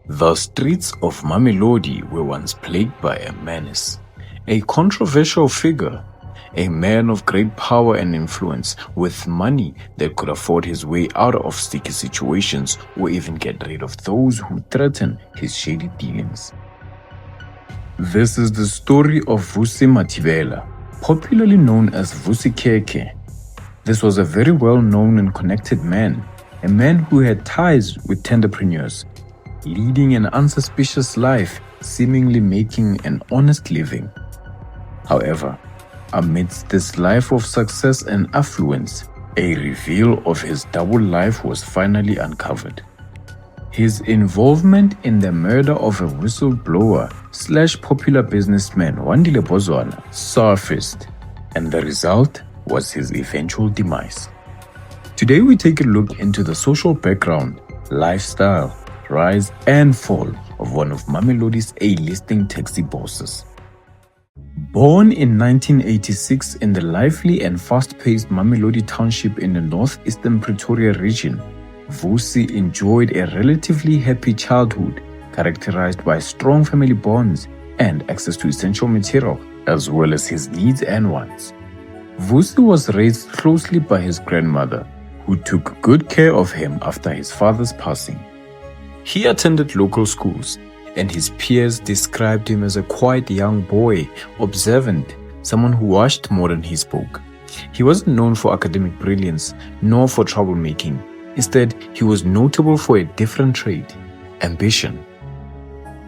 The streets of Mamelodi were once plagued by a menace, a controversial figure, a man of great power and influence with money that could afford his way out of sticky situations or even get rid of those who threaten his shady dealings. This is the story of Vusi Mathibela, popularly known as Vusi Khekhe. This was a very well-known and connected man, a man who had ties with entrepreneurs, leading an unsuspicious life, seemingly making an honest living. However, amidst this life of success and affluence, a reveal of his double life was finally uncovered. His involvement in the murder of a whistleblower/popular businessman Wand Bosan surfaced, and the result was his eventual demise. Today we take a look into the social background, lifestyle, rise and fall of one of Mamelodi's A-listing taxi bosses. Born in 1986 in the lively and fast-paced Mamelodi township in the northeastern Pretoria region, Vusi enjoyed a relatively happy childhood characterized by strong family bonds and access to essential material, as well as his needs and wants. Vusi was raised closely by his grandmother, who took good care of him after his father's passing. He attended local schools, and his peers described him as a quiet young boy, observant, someone who watched more than he spoke. He wasn't known for academic brilliance, nor for troublemaking. Instead, he was notable for a different trait: ambition.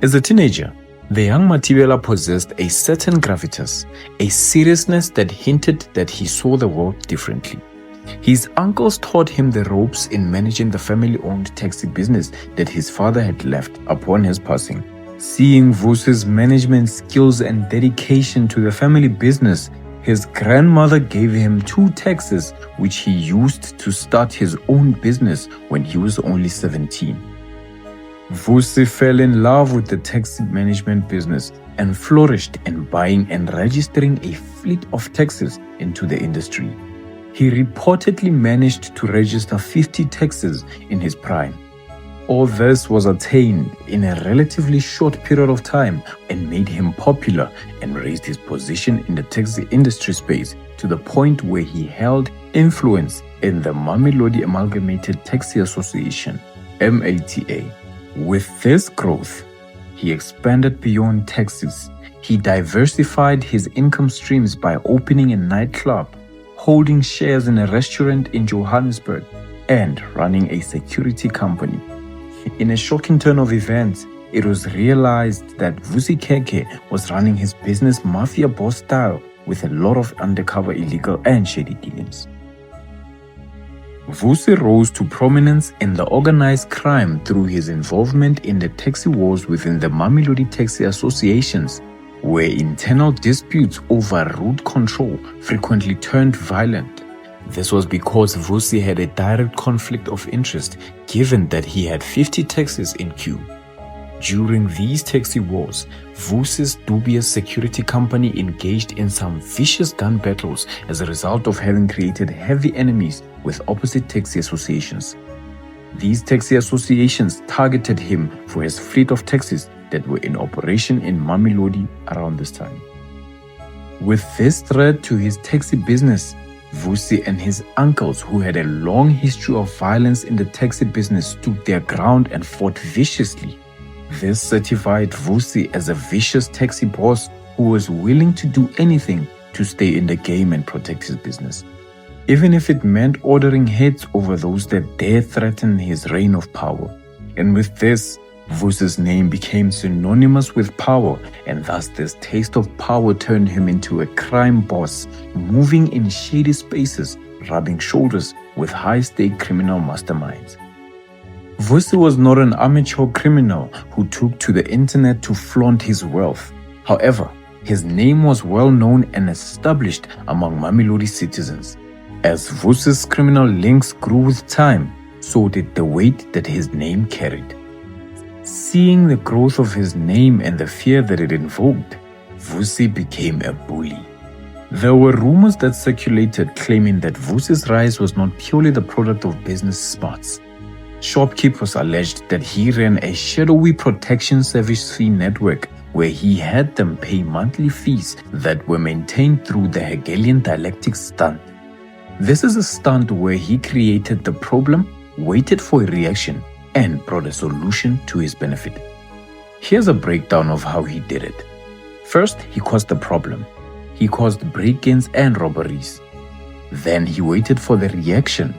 As a teenager, the young Mathibela possessed a certain gravitas, a seriousness that hinted that he saw the world differently. His uncles taught him the ropes in managing the family-owned taxi business that his father had left upon his passing. Seeing Vusi's management skills and dedication to the family business, his grandmother gave him 2 taxis which he used to start his own business when he was only 17. Vusi fell in love with the taxi management business and flourished in buying and registering a fleet of taxis into the industry. He reportedly managed to register 50 taxis in his prime. All this was attained in a relatively short period of time and made him popular and raised his position in the taxi industry space to the point where he held influence in the Mamelodi Amalgamated Taxi Association, MATA. With this growth, he expanded beyond taxis. He diversified his income streams by opening a nightclub, holding shares in a restaurant in Johannesburg, and running a security company. In a shocking turn of events, it was realized that Vusi Khekhe was running his business Mafia boss style with a lot of undercover illegal and shady dealings. Vusi rose to prominence in the organized crime through his involvement in the taxi wars within the Mamelodi Taxi Associations, where internal disputes over route control frequently turned violent. This was because Vusi had a direct conflict of interest, given that he had 50 taxis in queue. During these taxi wars, Vusi's dubious security company engaged in some vicious gun battles as a result of having created heavy enemies with opposite taxi associations. These taxi associations targeted him for his fleet of taxis that were in operation in Mamelodi around this time. With this threat to his taxi business, Vusi and his uncles, who had a long history of violence in the taxi business, stood their ground and fought viciously. This certified Vusi as a vicious taxi boss who was willing to do anything to stay in the game and protect his business, even if it meant ordering heads over those that dare threaten his reign of power. And with this, Vusi's name became synonymous with power, and thus this taste of power turned him into a crime boss, moving in shady spaces, rubbing shoulders with high-stake criminal masterminds. Vusi was not an amateur criminal who took to the internet to flaunt his wealth. However, his name was well known and established among Mamelodi citizens. As Vusi's criminal links grew with time, so did the weight that his name carried. Seeing the growth of his name and the fear that it invoked, Vusi became a bully. There were rumors that circulated claiming that Vusi's rise was not purely the product of business smarts. Shopkeepers alleged that he ran a shadowy protection service fee network where he had them pay monthly fees that were maintained through the Hegelian dialectic stunt. This is a stunt where he created the problem, waited for a reaction, and brought a solution to his benefit. Here's a breakdown of how he did it. First, he caused the problem. He caused break-ins and robberies. Then he waited for the reaction.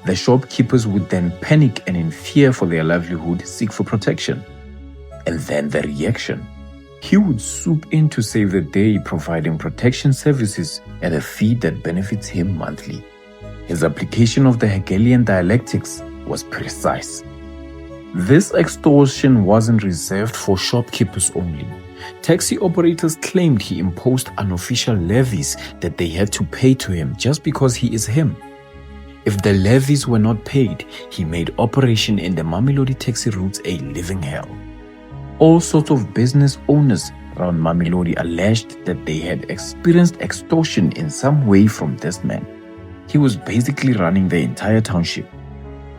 The shopkeepers would then panic and in fear for their livelihood seek for protection. And then the reaction. He would swoop in to save the day, providing protection services at a fee that benefits him monthly. His application of the Hegelian dialectics was precise. This extortion wasn't reserved for shopkeepers only. Taxi operators claimed he imposed unofficial levies that they had to pay to him just because he is him. If the levies were not paid, he made operation in the Mamelodi taxi routes a living hell. All sorts of business owners around Mamelodi alleged that they had experienced extortion in some way from this man. He was basically running the entire township.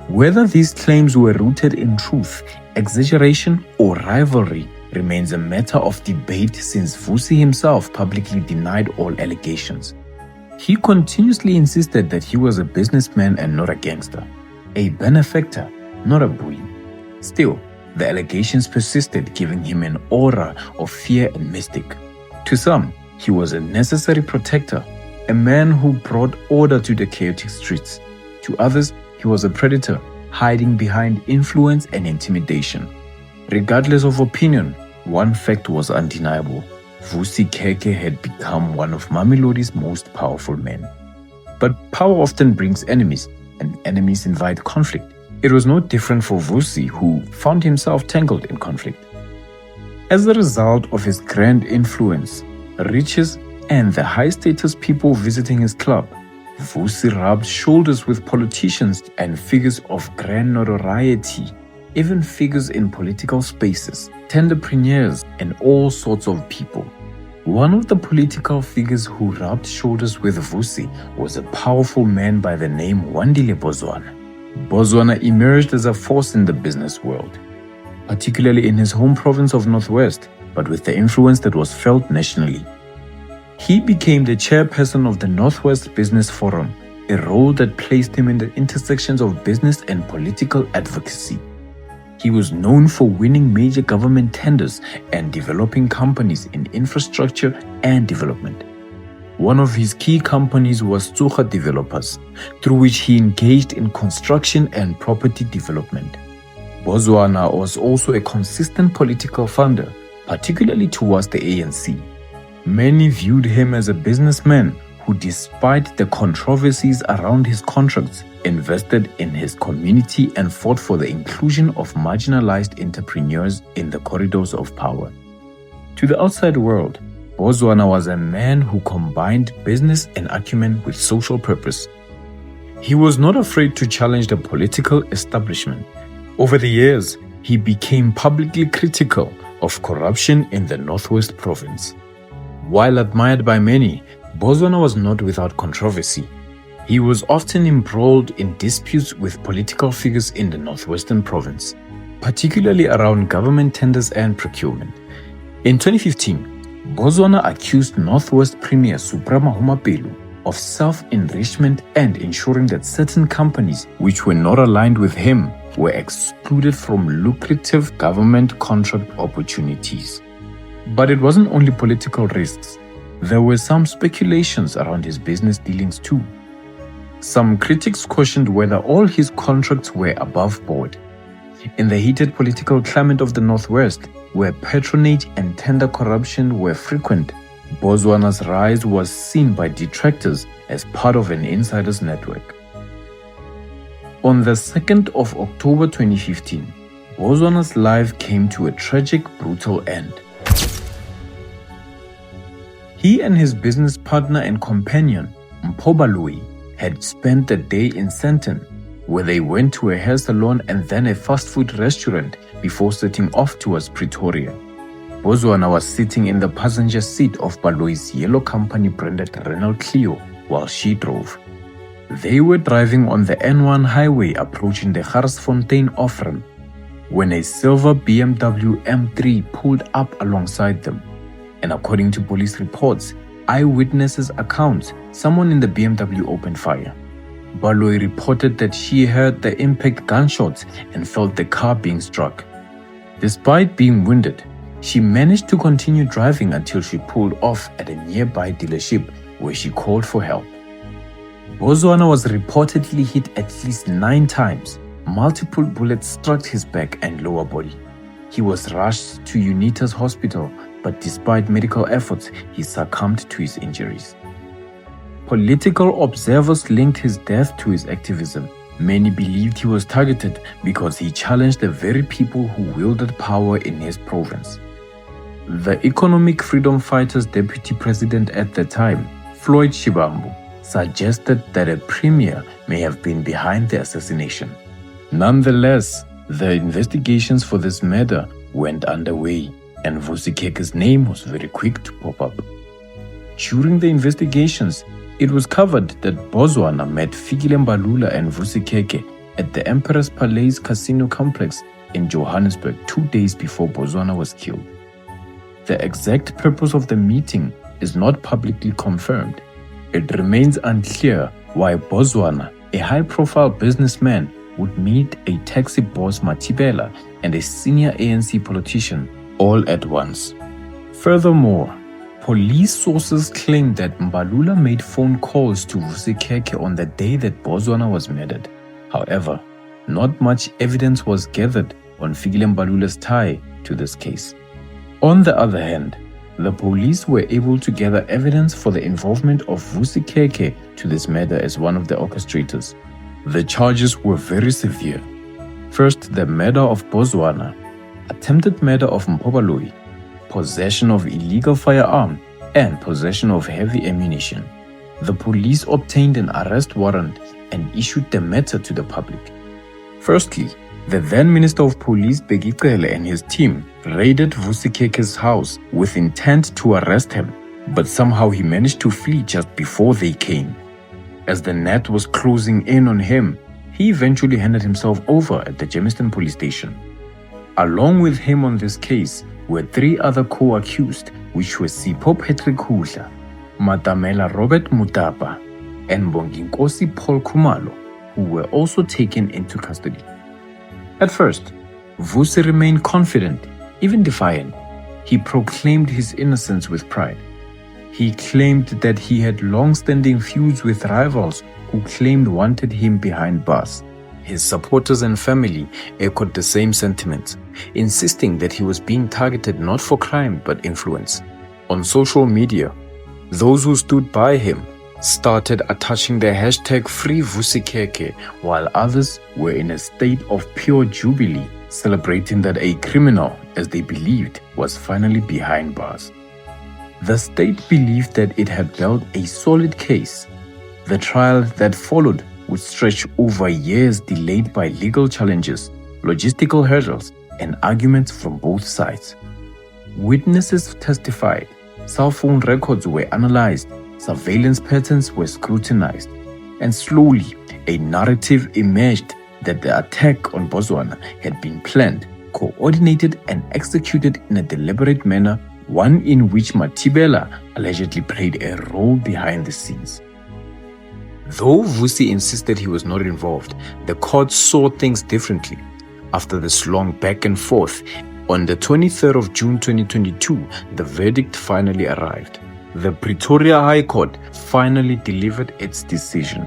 Whether these claims were rooted in truth, exaggeration, or rivalry remains a matter of debate since Vusi himself publicly denied all allegations. He continuously insisted that he was a businessman and not a gangster, a benefactor, not a bully. Still, the allegations persisted, giving him an aura of fear and mystic. To some, he was a necessary protector, a man who brought order to the chaotic streets. To others, he was a predator, hiding behind influence and intimidation. Regardless of opinion, one fact was undeniable. Vusi Khekhe had become one of Mamelodi's most powerful men. But power often brings enemies, and enemies invite conflict. It was no different for Vusi, who found himself tangled in conflict. As a result of his grand influence, riches, and the high-status people visiting his club, Vusi rubbed shoulders with politicians and figures of grand notoriety, even figures in political spaces, entrepreneurs, and all sorts of people. One of the political figures who rubbed shoulders with Vusi was a powerful man by the name Wand Bosan. Bosan emerged as a force in the business world, particularly in his home province of Northwest, but with the influence that was felt nationally. He became the chairperson of the Northwest Business Forum, a role that placed him in the intersections of business and political advocacy. He was known for winning major government tenders and developing companies in infrastructure and development. One of his key companies was Tsuga Developers, through which he engaged in construction and property development. Bosan was also a consistent political funder, particularly towards the ANC. Many viewed him as a businessman who, despite the controversies around his contracts, invested in his community and fought for the inclusion of marginalized entrepreneurs in the corridors of power. To the outside world, Bosan was a man who combined business and acumen with social purpose. He was not afraid to challenge the political establishment. Over the years, he became publicly critical of corruption in the Northwest Province. While admired by many, Bosan was not without controversy. He was often embroiled in disputes with political figures in the Northwestern Province, particularly around government tenders and procurement. In 2015, Bosan accused Northwest Premier Suprema Humapelu of self-enrichment and ensuring that certain companies which were not aligned with him were excluded from lucrative government contract opportunities. But it wasn't only political risks. There were some speculations around his business dealings too. Some critics questioned whether all his contracts were above board. In the heated political climate of the Northwest, where patronage and tender corruption were frequent, Bosan's rise was seen by detractors as part of an insider's network. On the 2nd of October 2015, Bosan's life came to a tragic, brutal end. He and his business partner and companion, Mpobalui, had spent the day in Sandton, where they went to a hair salon and then a fast food restaurant before setting off towards Pretoria. Bosan was sitting in the passenger seat of Balui's yellow company branded Renault Clio while she drove. They were driving on the N1 highway approaching the Garsfontein off-ramp when a silver BMW M3 pulled up alongside them. And according to police reports, eyewitnesses' accounts, someone in the BMW opened fire. Baloyi reported that she heard the impact gunshots and felt the car being struck. Despite being wounded, she managed to continue driving until she pulled off at a nearby dealership where she called for help. Bosan was reportedly hit at least 9 times. Multiple bullets struck his back and lower body. He was rushed to UNITA's hospital, but despite medical efforts, he succumbed to his injuries. Political observers linked his death to his activism. Many believed he was targeted because he challenged the very people who wielded power in his province. The Economic Freedom Fighters' deputy president at the time, Floyd Shivambu, suggested that a premier may have been behind the assassination. Nonetheless, the investigations for this murder went underway, and Vusi Khekhe's name was very quick to pop up. During the investigations, it was covered that Bosan met Fikile Mbalula and Vusi Khekhe at the Emperor's Palace Casino Complex in Johannesburg 2 days before Bosan was killed. The exact purpose of the meeting is not publicly confirmed. It remains unclear why Bosan, a high-profile businessman, would meet a taxi boss Mathibela and a senior ANC politician all at once. Furthermore, police sources claim that Mbalula made phone calls to Vusi Khekhe on the day that Bosan was murdered. However, not much evidence was gathered on Fikile Mbalula's tie to this case. On the other hand, the police were able to gather evidence for the involvement of Vusi Khekhe to this murder as one of the orchestrators. The charges were very severe. First, the murder of Bosan, attempted murder of Baloyi, possession of illegal firearm, and possession of heavy ammunition. The police obtained an arrest warrant and issued the matter to the public. Firstly, the then Minister of Police Khekhe and his team raided Vusi Khekhe's house with intent to arrest him, but somehow he managed to flee just before they came. As the net was closing in on him, he eventually handed himself over at the Germiston police station. Along with him on this case were 3 other co-accused, which were Sipho Patrick Hudla, Matamela Robert Mutapa, and Bonginkosi Paul Khumalo, who were also taken into custody. At first, Vusi remained confident, even defiant. He proclaimed his innocence with pride. He claimed that he had long-standing feuds with rivals who claimed wanted him behind bars. His supporters and family echoed the same sentiments, insisting that he was being targeted not for crime but influence. On social media, those who stood by him started attaching the hashtag #FreeVusiKhekhe, while others were in a state of pure jubilee, celebrating that a criminal, as they believed, was finally behind bars. The state believed that it had built a solid case. The trial that followed would stretch over years, delayed by legal challenges, logistical hurdles, and arguments from both sides. Witnesses testified, cell phone records were analyzed, surveillance patterns were scrutinized, and slowly a narrative emerged that the attack on Bosan had been planned, coordinated, and executed in a deliberate manner, one in which Mathibela allegedly played a role behind the scenes. Though Vusi insisted he was not involved, the court saw things differently. After this long back and forth, on the 23rd of June 2022, the verdict finally arrived. The Pretoria High Court finally delivered its decision.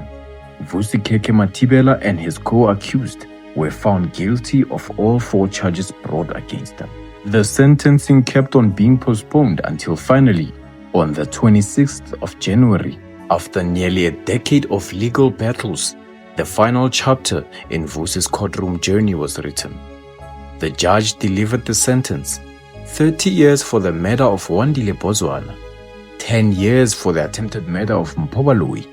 Vusi Khekhe Mathibela and his co-accused were found guilty of all 4 charges brought against them. The sentencing kept on being postponed until finally, on the 26th of January, after nearly a decade of legal battles, the final chapter in Vusi's courtroom journey was written. The judge delivered the sentence: 30 years for the murder of Wandile Bosan, 10 years for the attempted murder of Baloyi,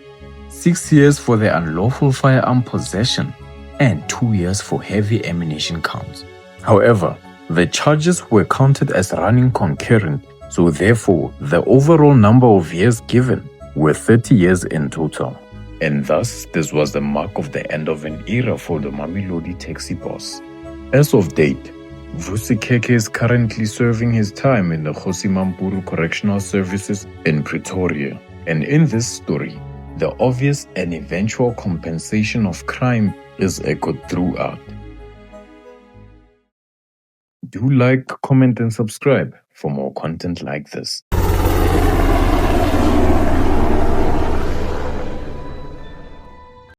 6 years for the unlawful firearm possession, and 2 years for heavy ammunition counts. However, the charges were counted as running concurrent, so therefore the overall number of years given were 30 years in total. And thus, this was the mark of the end of an era for the Mamelodi taxi boss. As of date, Vusi Khekhe is currently serving his time in the Kgosi Mampuru Correctional Services in Pretoria. And in this story, the obvious and eventual compensation of crime is echoed throughout. Do like, comment, and subscribe for more content like this.